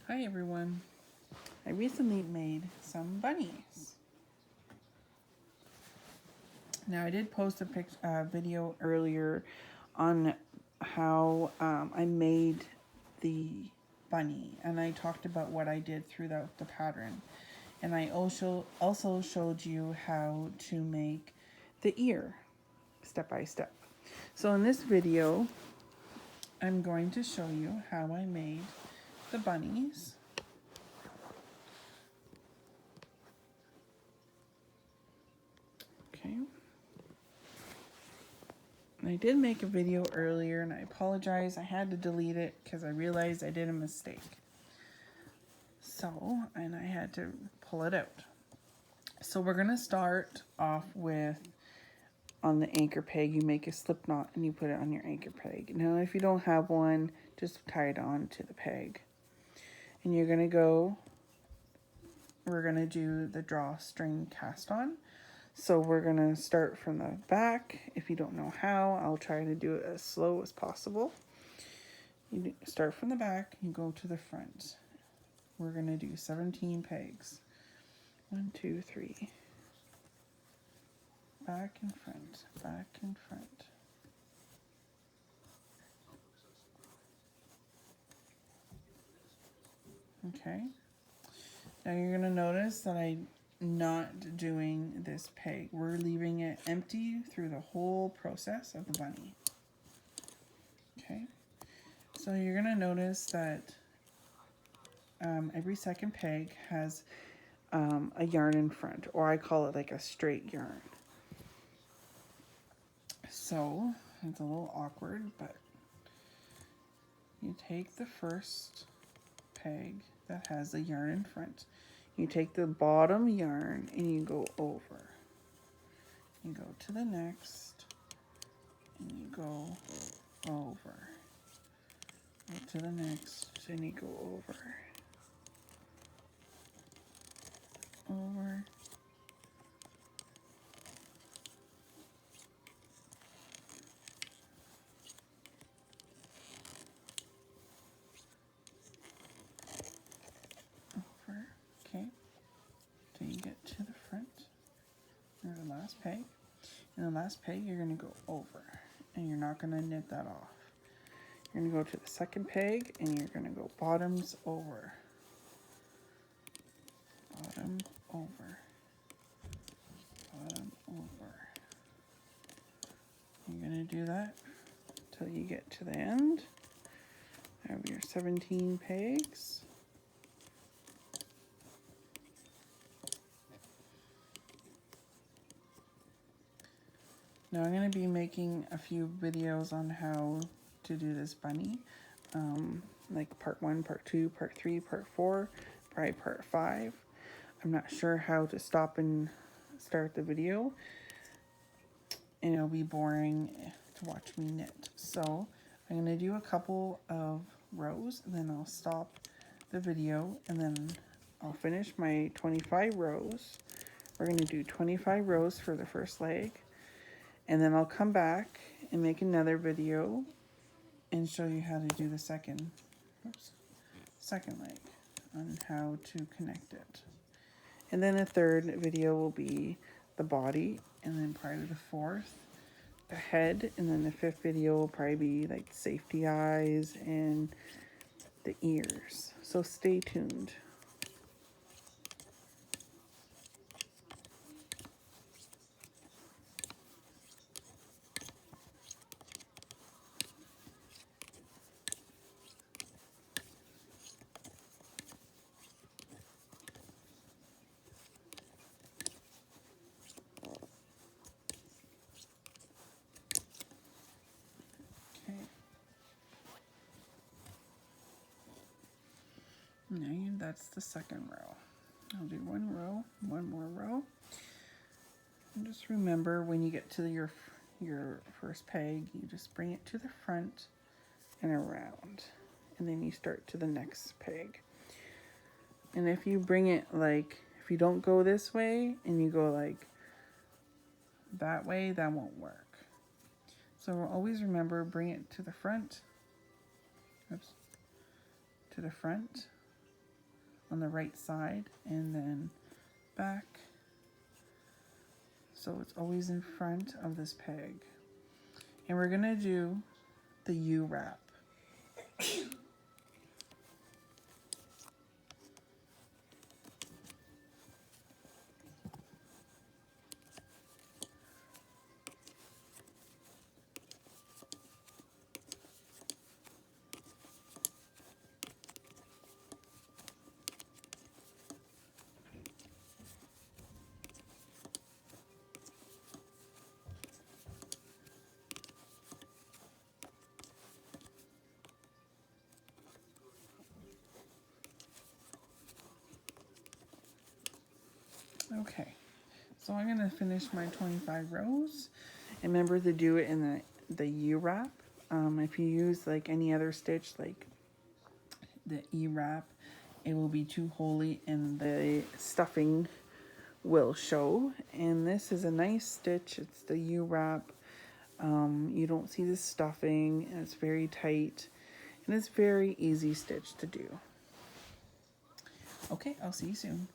Hi everyone. I recently made some bunnies. Now I did post a video earlier on how I made the bunny, and I talked about what I did throughout the pattern. And I also showed you how to make the ear step by step. So in this video, I'm going to show you how I made the bunnies. Okay. I did make a video earlier and I apologize. I had to delete it because I realized I did a mistake. And I had to pull it out. So we're going to start off with, on the anchor peg, you make a slip knot and you put it on your anchor peg. Now if you don't have one, just tie it on to the peg. And you're going to we're going to do the drawstring cast on. So we're going to start from the back. If you don't know how, I'll try to do it as slow as possible. You start from the back, you go to the front. We're going to do 17 pegs. 1, 2, 3. Back and front, back and front. Okay. Now you're going to notice that I'm not doing this peg. We're leaving it empty through the whole process of the bunny. Okay. So you're going to notice that every second peg has a yarn in front, or I call it like a straight yarn. So it's a little awkward, but you take the first peg that has the yarn in front. You take the bottom yarn and you go over. You go to the next and you go over. Go to the next and you go over. Over. Over. Okay. Till you get to the front. Or the last peg. And the last peg you're going to go over. And you're not going to knit that off. You're going to go to the second peg and you're going to go bottoms over. Bottom over. Bottom over. You're going to do that till you get to the end of your 17 pegs. Now I'm going to be making a few videos on how to do this bunny, like part 1, part 2, part 3, part 4, probably part 5. I'm not sure how to stop and start the video, and it'll be boring to watch me knit. So I'm going to do a couple of rows, and then I'll stop the video, and then I'll finish my 25 rows. We're going to do 25 rows for the first leg. And then I'll come back and make another video and show you how to do the second leg on how to connect it. And then the third video will be the body, and then probably the fourth, the head, and then the fifth video will probably be like safety eyes and the ears. So stay tuned. And that's the second row. I'll do one more row. And just remember, when you get to your first peg, you just bring it to the front and around. And then you start to the next peg. And if you bring it like, if you don't go this way and you go like that way, that won't work. So always remember, bring it to the front. Oops. To the front on the right side and then back. So it's always in front of this peg. And we're gonna do the U wrap. Okay, so I'm gonna finish my 25 rows. And remember to do it in the U wrap. If you use like any other stitch, like the E wrap, it will be too holy and the stuffing will show. And this is a nice stitch. It's the U wrap. You don't see the stuffing, and it's very tight, and it's very easy stitch to do. Okay, I'll see you soon.